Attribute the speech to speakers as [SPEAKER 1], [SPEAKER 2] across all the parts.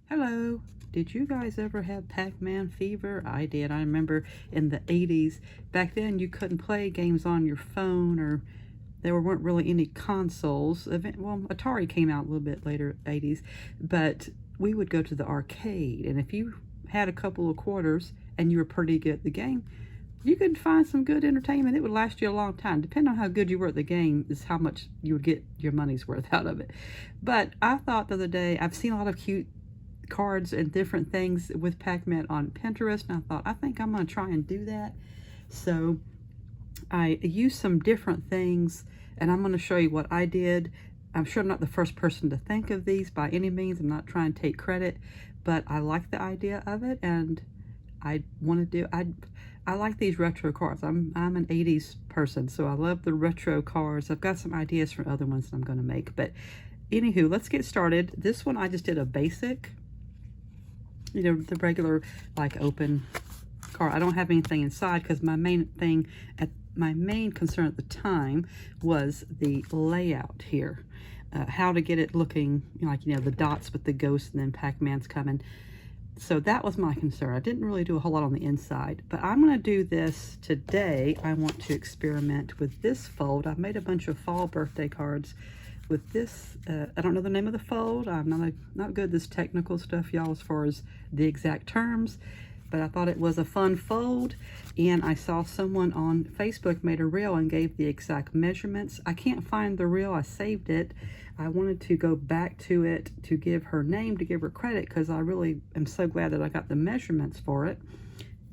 [SPEAKER 1] Hello. Did you guys ever have Pac-Man Fever? I did. I remember in the 80s. Back then you couldn't play games on your phone, or there weren't really any consoles. Well, Atari came out a little bit later, 80s, but we would go to the arcade, and if you had a couple of quarters and you were pretty good at the game, you could find some good entertainment. It would last you a long time. Depending on how good you were at the game is how much you would get your money's worth out of it. But I thought the other day, I've seen a lot of cute cards and different things with Pac-Man on Pinterest, and I thought, I think I'm going to try and do that. So I used some different things, and I'm going to show you what I did. I'm sure I'm not the first person to think of these by any means. I'm not trying to take credit, but I like the idea of it, and I want to do, I like these retro cards. I'm an 80s person, so I love the retro cards. I've got some ideas for other ones that I'm going to make, but anywho, let's get started. This one I just did a basic, you know, the regular like open card. I don't have anything inside because my main concern at the time was the layout here, how to get it looking like, you know, the dots with the ghost and then Pac-Man's coming. So that was my concern. I didn't really do a whole lot on the inside, but I'm going to do this today. I want to experiment with this fold. I've made a bunch of fall birthday cards with this. I don't know the name of the fold. I'm not good at this technical stuff, y'all, as far as the exact terms, but I thought it was a fun fold, and I saw someone on Facebook made a reel and gave the exact measurements. I can't find the reel. I saved it. I wanted to go back to it to give her name, to give her credit, because I really am so glad that I got the measurements for it,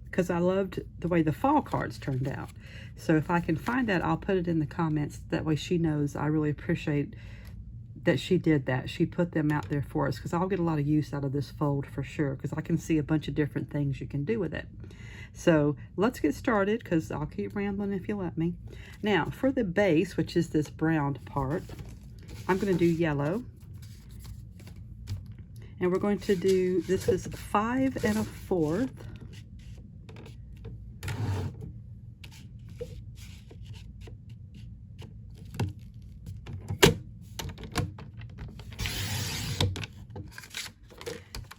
[SPEAKER 1] because I loved the way the fall cards turned out. So if I can find that, I'll put it in the comments. That way she knows I really appreciate that she did that. She put them out there for us, because I'll get a lot of use out of this fold for sure, because I can see a bunch of different things you can do with it. So let's get started, because I'll keep rambling if you let me. Now for the base, which is this brown part, I'm going to do yellow. And we're going to do, this is 5 1/4.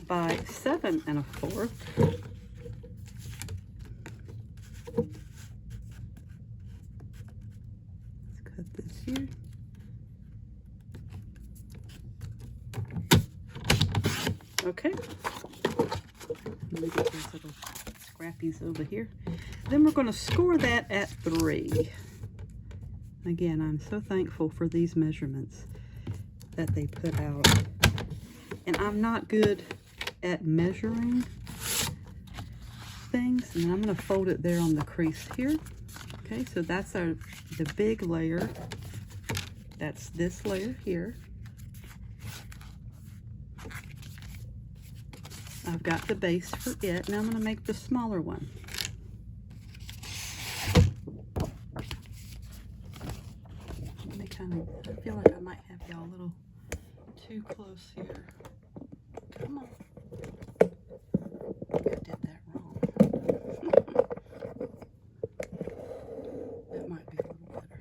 [SPEAKER 1] By 7 1/4. Let's cut this here. Okay. Let me get these little scrappies over here. Then we're going to score that at 3. Again, I'm so thankful for these measurements that they put out. And I'm not good at measuring things, and I'm going to fold it there on the crease here. Okay, so that's the big layer. That's this layer here. I've got the base for it. Now I'm going to make the smaller one. Let me I feel like I might have y'all a little too close here. Come on. I did that wrong. That might be a little better.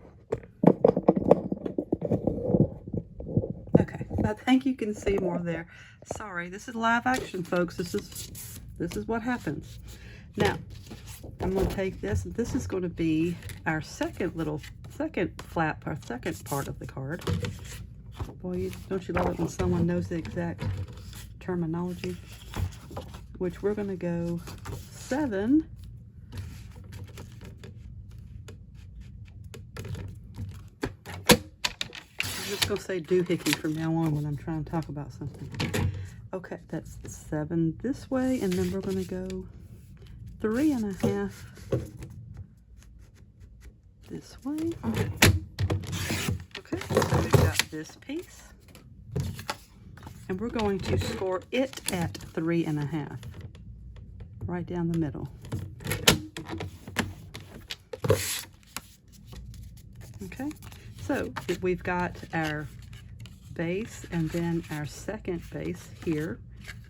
[SPEAKER 1] Okay, I think you can see more there. Sorry, this is live action, folks. This is what happens. Now, I'm going to take this. This is going to be our second flap, our second part of the card. Boy, don't you love it when someone knows the exact terminology? Which we're going to go 7 I'm just going to say doohickey from now on when I'm trying to talk about something. Okay, that's 7 this way, and then we're going to go 3 1/2 this way. Okay, so we've got this piece, and we're going to score it at 3 1/2, right down the middle. Okay, so we've got our base and then our second base here,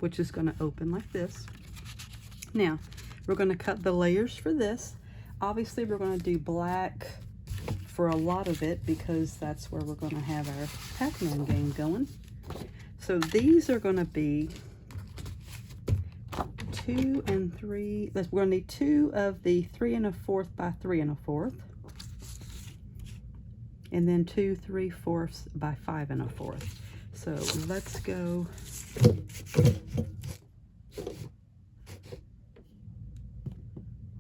[SPEAKER 1] which is going to open like this. Now we're going to cut the layers for this. Obviously we're going to do black for a lot of it, because that's where we're going to have our Pac-Man game going. So these are going to be 2 and 3. We're going to need 2 of the 3 1/4 by 3 1/4. And then 2 3/4 by 5 1/4. So let's go.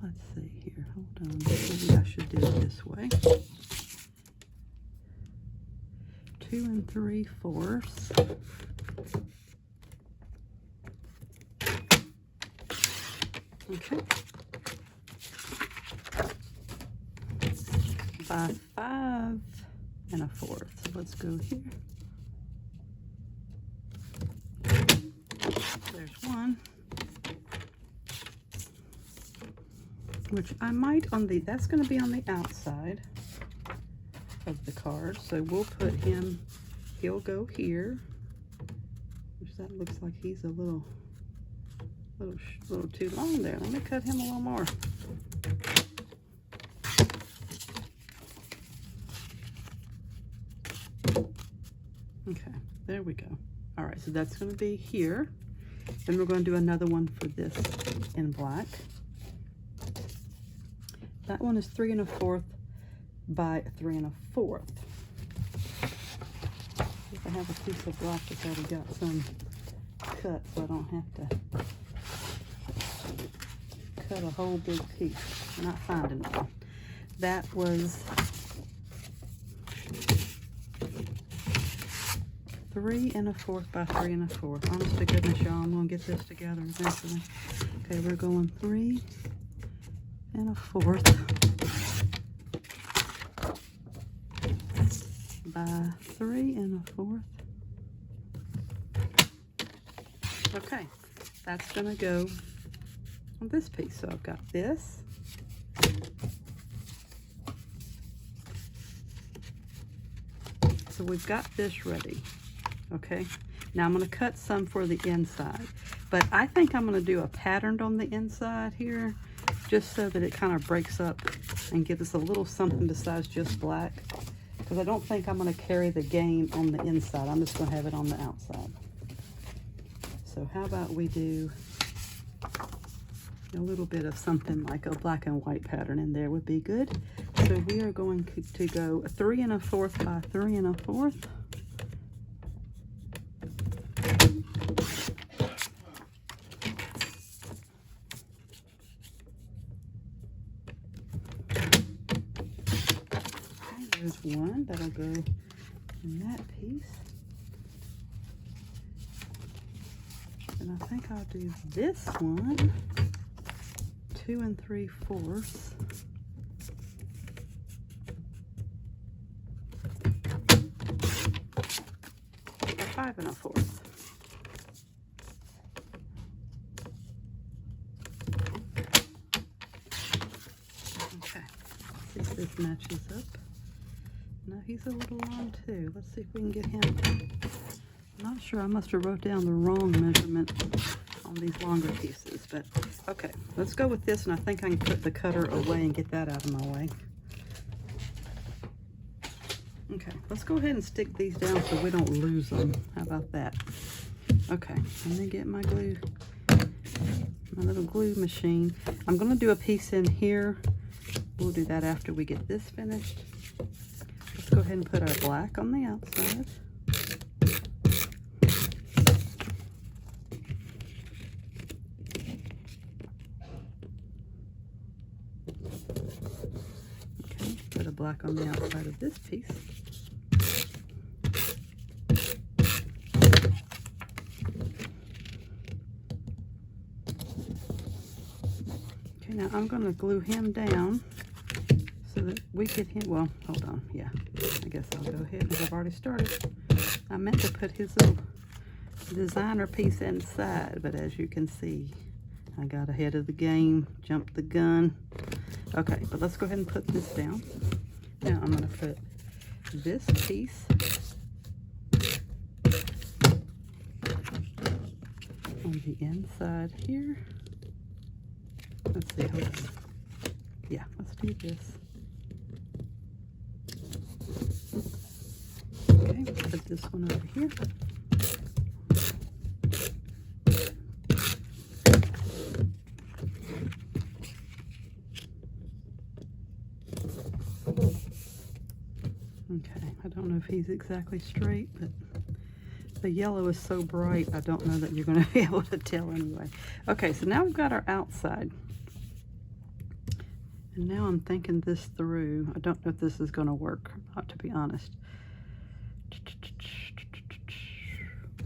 [SPEAKER 1] Let's see here. Hold on. Maybe I should do it this way. 2 3/4. Okay. By 5 1/4. So let's go here. There's one. Which I might on the, that's going to be on the outside of the card. So we'll put him, he'll go here. Which that looks like he's a little too long there. Let me cut him a little more. Okay, there we go. All right, so that's going to be here. Then we're going to do another one for this in black. That one is 3 1/4 by 3 1/4. If I have a piece of black that's already got some cut, so I don't have to cut a whole big piece. I'm not finding one. That was 3 1/4 by 3 1/4. Honest to goodness, y'all, I'm gonna get this together eventually. Okay, we're going 3 1/4 by 3 1/4. Okay, that's gonna go on this piece. So I've got this. So we've got this ready. Okay, now I'm going to cut some for the inside, but I think I'm going to do a pattern on the inside here just so that it kind of breaks up and gives us a little something besides just black, because I don't think I'm going to carry the game on the inside. I'm just going to have it on the outside. So how about we do a little bit of something like a black and white pattern in there would be good. So we are going to go 3 1/4 by 3 1/4. There's one that'll go in that piece. And I think I'll do this one, 2 3/4. Or 5 1/4. Okay, see if this matches up. No, he's a little long too. Let's see if we can get him. I'm not sure, I must have wrote down the wrong measurement on these longer pieces, but okay, let's go with this, and I think I can put the cutter away and get that out of my way. Okay, let's go ahead and stick these down so we don't lose them. How about that? Okay, let me get my glue, my little glue machine. I'm going to do a piece in here. We'll do that after we get this finished. Let's go ahead and put our black on the outside. Okay, put a black on the outside of this piece. Okay, now I'm going to glue him down so that we get him, well, hold on, yeah, I guess I'll go ahead because I've already started. I meant to put his little designer piece inside, but as you can see, I got ahead of the game, jumped the gun. Okay, but let's go ahead and put this down. Now I'm going to put this piece on the inside here. Let's see, hold on. Yeah, let's do this. Okay, put this one over here. I don't know if he's exactly straight, but the yellow is so bright, I don't know that you're going to be able to tell anyway. Okay, so now we've got our outside. And now I'm thinking this through. I don't know if this is going to work, to be honest.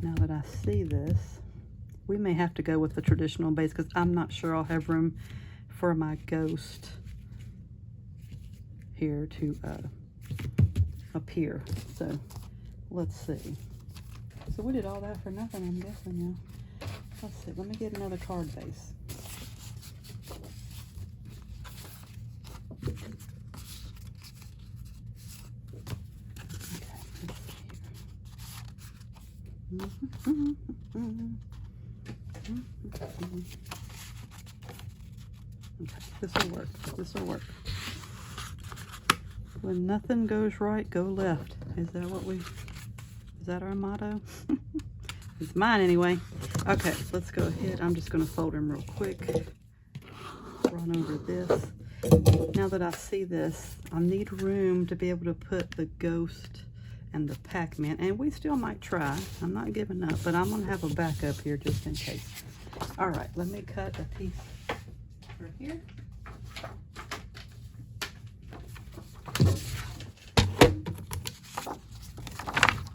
[SPEAKER 1] Now that I see this, we may have to go with the traditional base because I'm not sure I'll have room for my ghost here to appear. So let's see. So we did all that for nothing, I'm guessing, yeah. Let's see, let me get another card base. Okay, this will work. This will work. When nothing goes right, go left. Is that our motto? It's mine anyway. Okay, let's go ahead. I'm just going to fold them real quick. Run over this. Now that I see this, I need room to be able to put the ghost and the Pac-Man, and we still might try. I'm not giving up, but I'm going to have a backup here just in case. All right, let me cut a piece for here.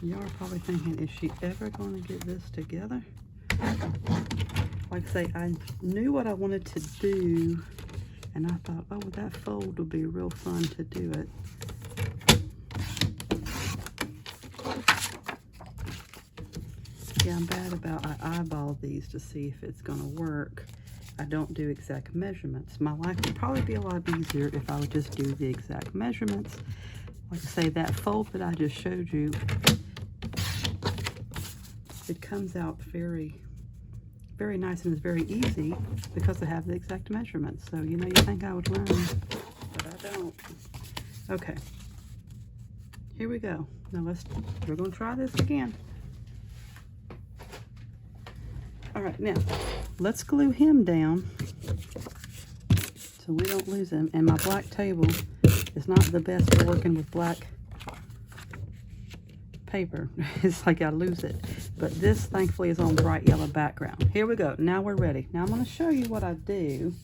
[SPEAKER 1] Y'all are probably thinking, is she ever going to get this together? Like I say, I knew what I wanted to do, and I thought, oh, that fold would be real fun to do it. Yeah, I'm bad about, I eyeball these to see if it's going to work. I don't do exact measurements. My life would probably be a lot easier if I would just do the exact measurements. Like I say, that fold that I just showed you, it comes out very, very nice and it's very easy because I have the exact measurements. So, you know, you think I would learn, but I don't. Okay, here we go. Now we're going to try this again. All right, now let's glue him down so we don't lose him. And my black table is not the best for working with black paper. It's like I lose it. But this, thankfully, is on bright yellow background. Here we go. Now we're ready. Now I'm going to show you what I do.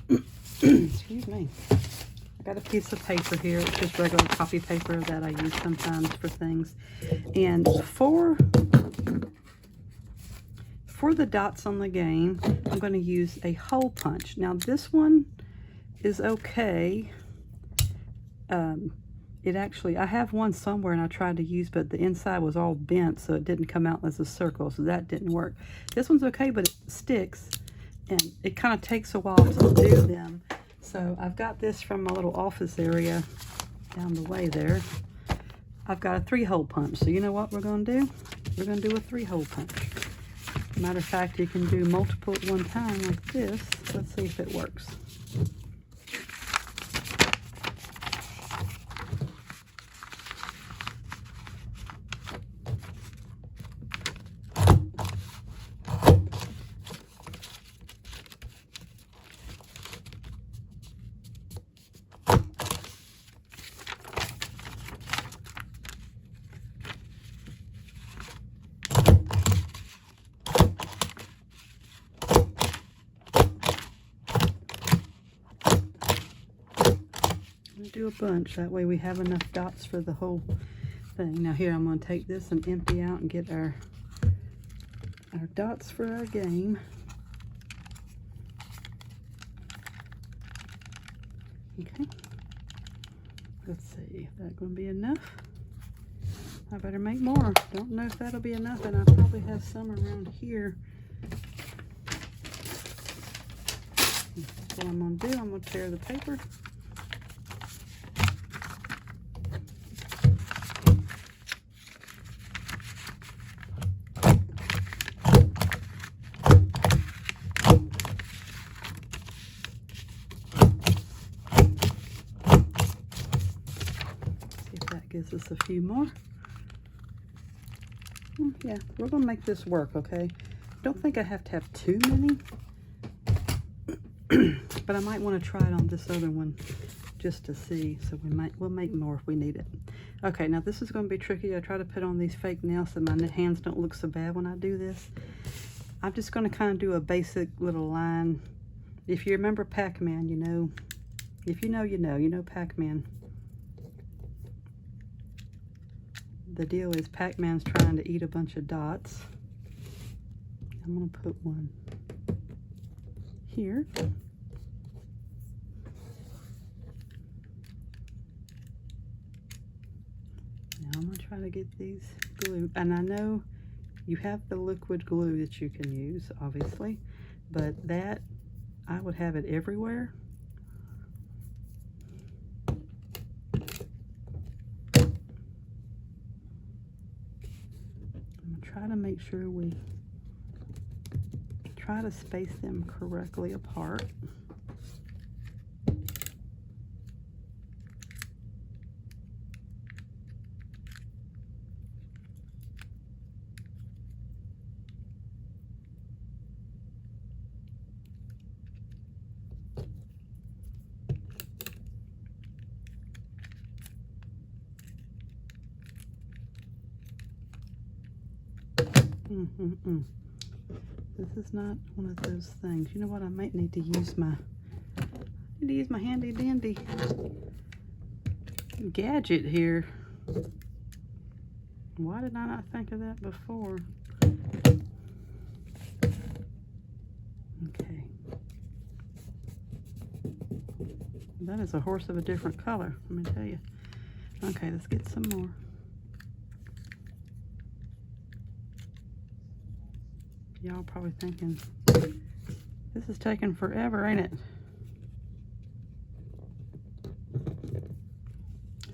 [SPEAKER 1] Excuse me. I got a piece of paper here. It's just regular copy paper that I use sometimes for things. And for the dots on the game, I'm going to use a hole punch. Now this one is okay. It actually, I have one somewhere and I tried to use, but the inside was all bent, so it didn't come out as a circle, so that didn't work. This one's okay, but it sticks, and it kind of takes a while to do them. So I've got this from my little office area down the way there. I've got a 3-hole punch, so you know what we're going to do? We're going to do a 3-hole punch. Matter of fact, you can do multiple at one time like this. Let's see if it works. Do a bunch, that way we have enough dots for the whole thing. Now here I'm going to take this and empty out and get our dots for our game. Okay, let's see if that's going to be enough. I better make more. Don't know if that'll be enough, and I probably have some around here. What I'm going to do, I'm going to tear the paper. Gives us a few more. Yeah, we're gonna make this work, okay? Don't think I have to have too many, but I might want to try it on this other one just to see. So we'll make more if we need it. Okay, now this is going to be tricky. I try to put on these fake nails so my hands don't look so bad when I do this. I'm just going to kind of do a basic little line. If you remember Pac-Man, you know. If you know, you know. You know Pac-Man. The deal is Pac-Man's trying to eat a bunch of dots. I'm going to put one here. Now I'm going to try to get these glue. And I know you have the liquid glue that you can use, obviously. But that, I would have it everywhere. I'm going to try to make sure we try to space them correctly apart. This is not one of those things. You know what? I might need to use my handy dandy gadget here. Why did I not think of that before? Okay. That is a horse of a different color, let me tell you. Okay, let's get some more. Y'all probably thinking, this is taking forever, ain't it?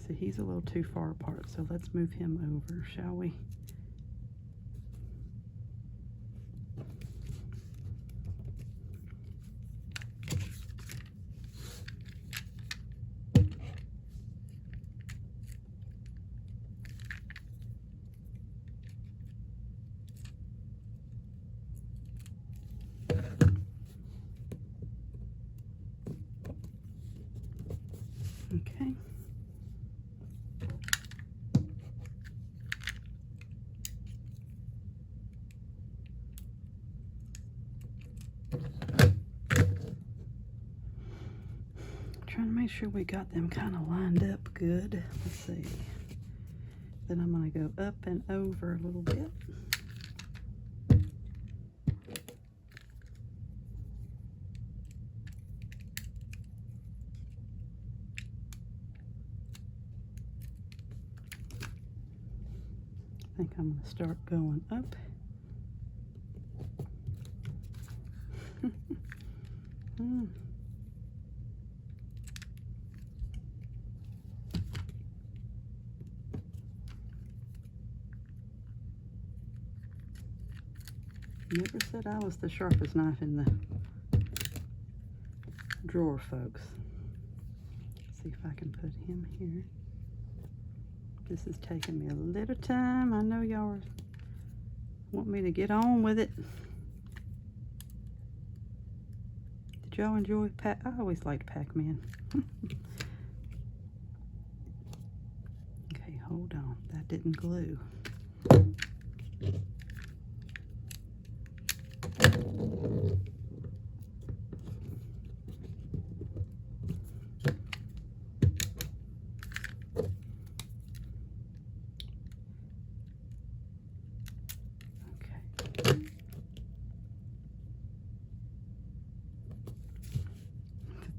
[SPEAKER 1] See, he's a little too far apart, so let's move him over, shall we? Okay. Trying to make sure we got them kind of lined up good. Let's see. Then I'm going to go up and over a little bit. I think I'm going to start going up. Never said I was the sharpest knife in the drawer, folks. Let's see if I can put him here. This is taking me a little time. I know y'all want me to get on with it. Did y'all enjoy I always liked Pac-Man. Okay, hold on. That didn't glue.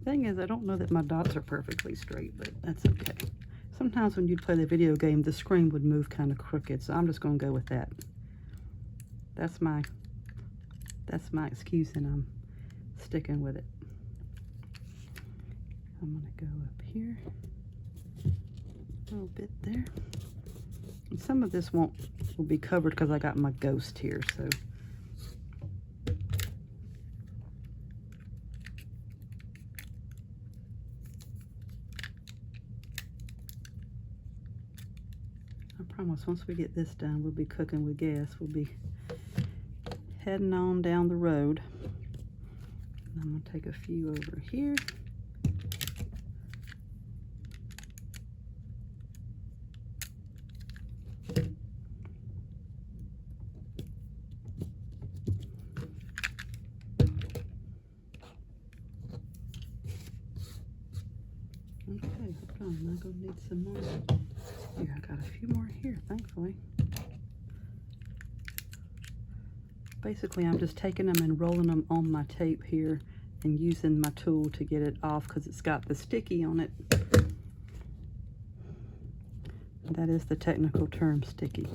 [SPEAKER 1] Thing is, I don't know that my dots are perfectly straight, but that's okay. Sometimes when you'd play the video game, the screen would move kind of crooked, so I'm just going to go with that. That's my excuse, and I'm sticking with it. I'm going to go up here a little bit there. And some of this will be covered because I got my ghost here, so. I promise once we get this done, we'll be cooking with gas. We'll be heading on down the road. I'm going to take a few over here. fun. I'm gonna need some more. Here, I got a few more here, thankfully. Basically, I'm just taking them and rolling them on my tape here and using my tool to get it off because it's got the sticky on it. That is the technical term, sticky.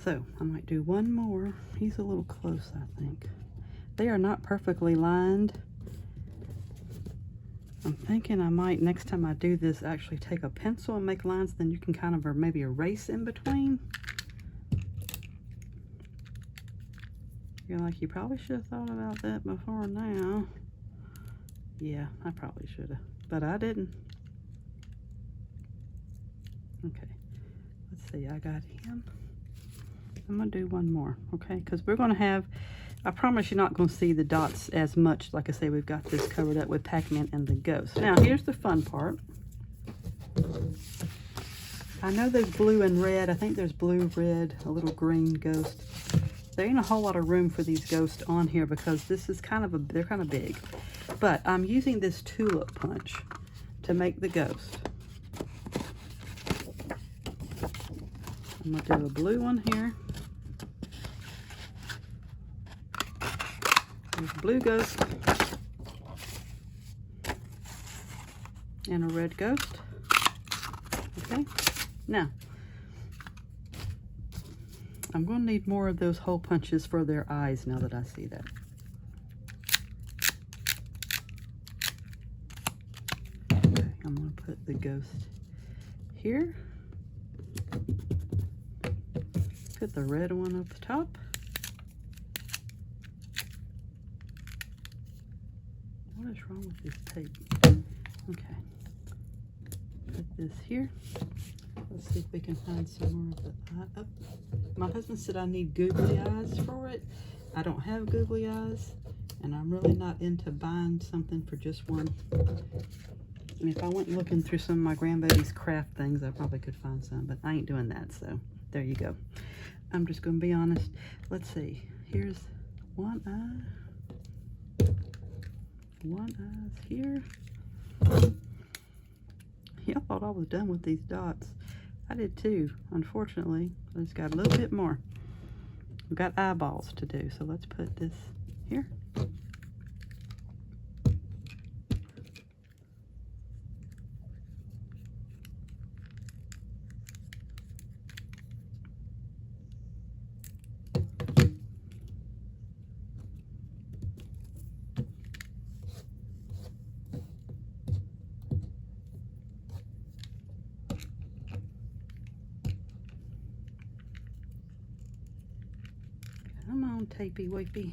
[SPEAKER 1] So I might do one more. He's a little close, I think. They are not perfectly lined. I'm thinking I might, next time I do this, actually take a pencil and make lines, then you can kind of maybe erase in between. You're like, you probably should have thought about that before now. Yeah, I probably should have, but I didn't. Okay, let's see, I got him. I'm gonna do one more, okay? Because we're gonna have, I promise you're not gonna see the dots as much. Like I say, we've got this covered up with Pac-Man and the ghost. Now, here's the fun part. I know there's blue and red. I think there's blue, red, a little green ghost. There ain't a whole lot of room for these ghosts on here because this is kind of they're kind of big. But I'm using this tulip punch to make the ghost. I'm gonna do a blue one here. There's a blue ghost. And a red ghost. Okay, now, I'm going to need more of those hole punches for their eyes now that I see that. Okay, I'm going to put the ghost here. Put the red one up the top. What is wrong with this tape? Okay. Put this here. Let's see if we can find some more of the eye up. My husband said I need googly eyes for it. I don't have googly eyes, and I'm really not into buying something for just one. And if I went looking through some of my grandbaby's craft things, I probably could find some, but I ain't doing that, so there you go. I'm just going to be honest. Let's see. Here's one eye. One eye's here. Y'all thought I was done with these dots. I did too, unfortunately. I just got a little bit more. We've got eyeballs to do, so let's put this here. Come on, tapey wipey.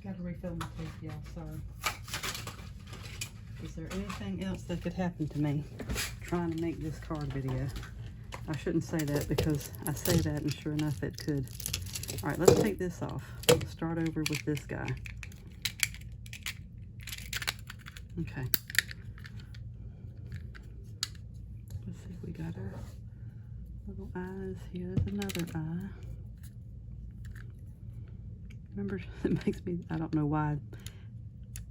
[SPEAKER 1] Got to refill my tape, y'all. Sorry. Is there anything else that could happen to me trying to make this card video? I shouldn't say that because I say that and sure enough it could. All right, let's take this off. We'll start over with this guy. Okay. Let's see if we got our little eyes. Here's another eye. Remember, it makes me, I don't know why.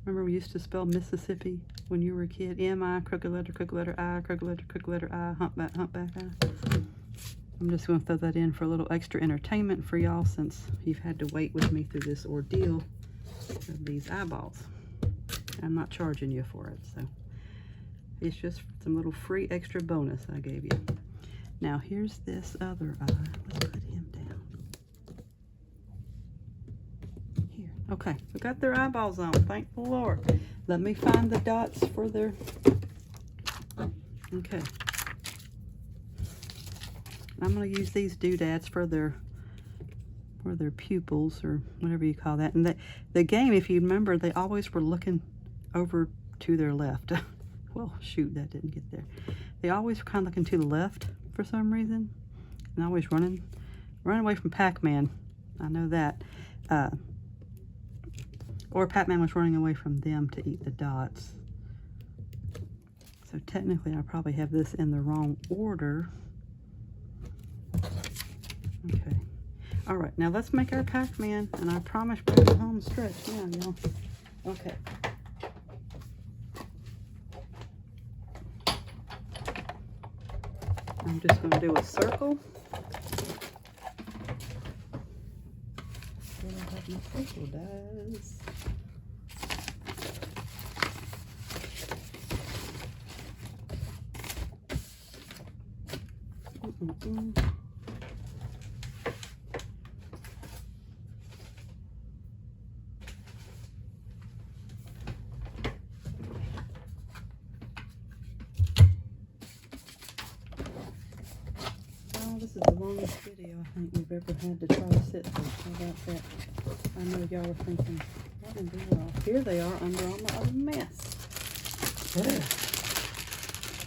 [SPEAKER 1] Remember we used to spell Mississippi when you were a kid? M-I, crooked letter I, crooked letter I, humpback I. I'm just going to throw that in for a little extra entertainment for y'all since you've had to wait with me through this ordeal of these eyeballs. I'm not charging you for it, so it's just some little free extra bonus I gave you. Now here's this other eye. Let's put him down. Here. Okay, we got their eyeballs on. Thank the Lord. Let me find the dots for their... Okay. I'm going to use these doodads for their pupils or whatever you call that. And the game, if you remember, they always were looking over to their left. Well, shoot, that didn't get there. They always were kind of looking to the left for some reason. and always running away from Pac-Man. I know that. Or Pac-Man was running away from them to eat the dots. So technically I probably have this in the wrong order. Okay. All right, now let's make our Pac-Man, and I promise we're the home stretch now, y'all. Okay. I'm just going to do a circle. What I have my circle does. This is the longest video I think we've ever had to try to sit through. How about that? I know y'all are thinking, what in the world? Here they are under all my other mess.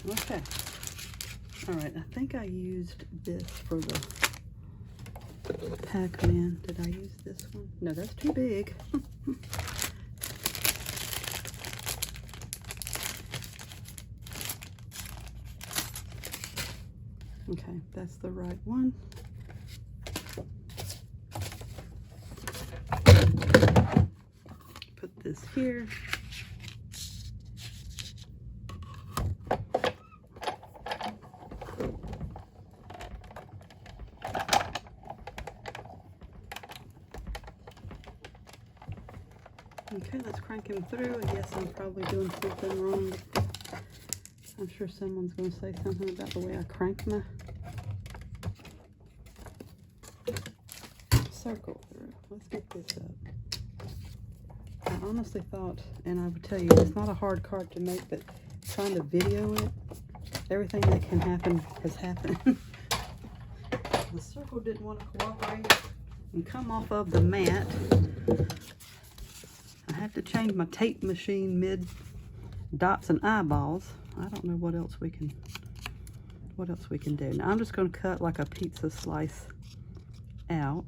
[SPEAKER 1] Okay. Alright, I think I used this for the Pac-Man. Did I use this one? No, that's too big. Okay, that's the right one. Put this here. Okay, let's crank him through. I guess I'm probably doing something wrong. I'm sure someone's going to say something about the way I crank my circle through. Let's get this up. I honestly thought, and I would tell you, it's not a hard card to make, but trying to video it, everything that can happen has happened. The circle didn't want to cooperate and come off of the mat. I have to change my tape machine mid dots and eyeballs. I don't know what else we can do. Now I'm just going to cut like a pizza slice out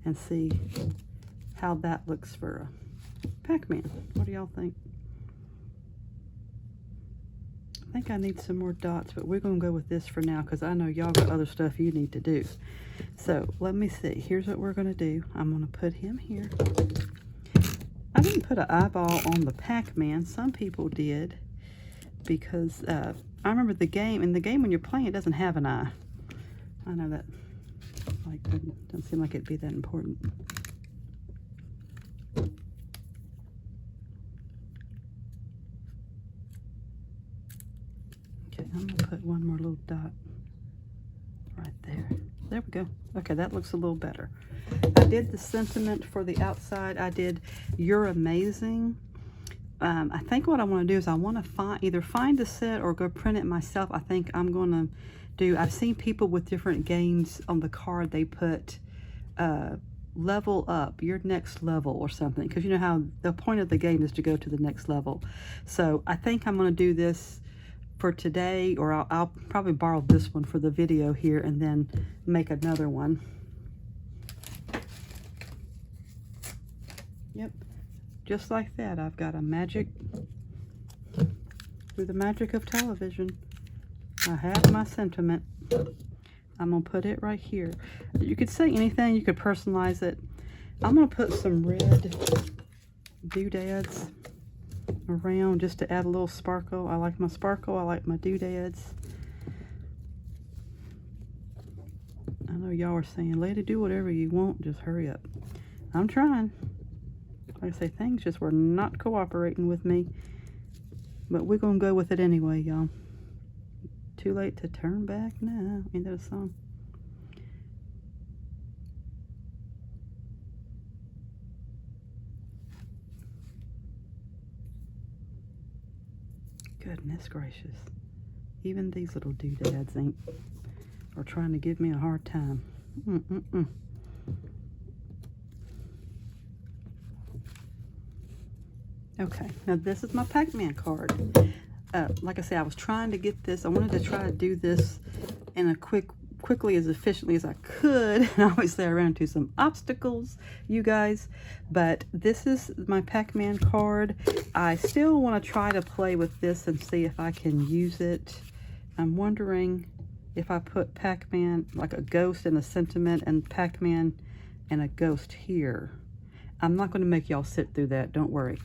[SPEAKER 1] and see how that looks for a Pac-Man. What do y'all think? I think I need some more dots, but we're going to go with this for now because I know y'all got other stuff you need to do. So let me see. Here's what we're going to do. I'm going to put him here. I didn't put an eyeball on the Pac-Man. Some people did because I remember the game. In the game when you're playing, it doesn't have an eye. I know that like doesn't seem like it'd be that important. Okay, I'm gonna put one more little dot right there. There we go. Okay, that looks a little better. I did the sentiment for the outside. I did "You're amazing." I think what I want to do is I want to either find a set or go print it myself. I think I'm going to do, I've seen people with different games on the card, they put level up, your next level or something. Because you know how the point of the game is to go to the next level. So I think I'm going to do this for today, or I'll probably borrow this one for the video here and then make another one. Yep. Just like that, I've got a magic, through the magic of television, I have my sentiment. I'm going to put it right here. You could say anything, you could personalize it. I'm going to put some red doodads around just to add a little sparkle. I like my sparkle, I like my doodads. I know y'all are saying, lady, do whatever you want, just hurry up. I'm trying. Like I say, things just were not cooperating with me. But we're going to go with it anyway, y'all. Too late to turn back now. Ain't that a song? Goodness gracious. Even these little doodads are trying to give me a hard time. Okay, now this is my Pac-Man card. Like I said, I was trying to get this. I wanted to try to do this in a quick quickly, as efficiently as I could. And obviously I ran into some obstacles, you guys. But this is my Pac-Man card. I still want to try to play with this and see if I can use it. I'm wondering if I put Pac-Man, like a ghost and a sentiment, and Pac-Man and a ghost here. I'm not going to make y'all sit through that, don't worry.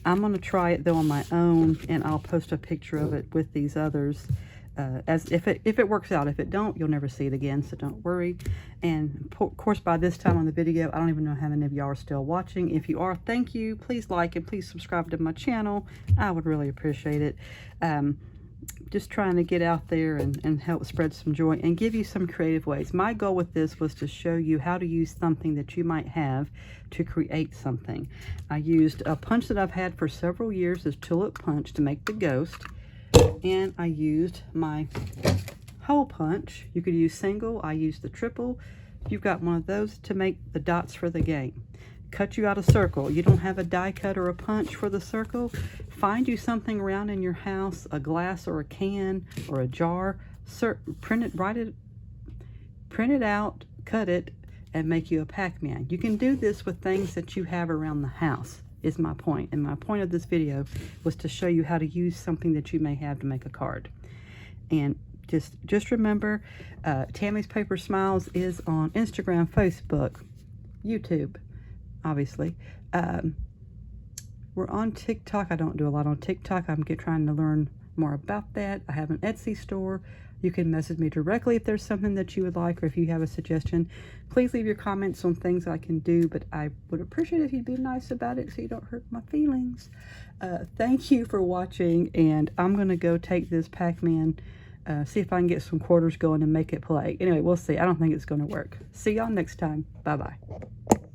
[SPEAKER 1] I'm going to try it though on my own, and I'll post a picture of it with these others. As if it works out. If it don't, you'll never see it again, so don't worry. And of course, by this time on the video, I don't even know how many of y'all are still watching. If you are, thank you. Please like and please subscribe to my channel. I would really appreciate it. Just trying to get out there and help spread some joy and give you some creative ways. My goal with this was to show you how to use something that you might have to create something. I used a punch that I've had for several years, this tulip punch, to make the ghost. And I used my hole punch. You could use single, I used the triple. If you've got one of those, to make the dots for the game. Cut you out a circle. You don't have a die cut or a punch for the circle? Find you something around in your house, a glass or a can or a jar. Print it out, cut it, and make you a Pac-Man. You can do this with things that you have around the house, is my point. And my point of this video was to show you how to use something that you may have to make a card. And just remember, Tammy's Paper Smiles is on Instagram, Facebook, YouTube, obviously. We're on TikTok. I don't do a lot on TikTok. I'm trying to learn more about that. I have an Etsy store. You can message me directly if there's something that you would like, or if you have a suggestion. Please leave your comments on things I can do, but I would appreciate it if you'd be nice about it so you don't hurt my feelings. Thank you for watching, and I'm going to go take this Pac-Man, see if I can get some quarters going and make it play. Anyway, we'll see. I don't think it's going to work. See y'all next time. Bye-bye.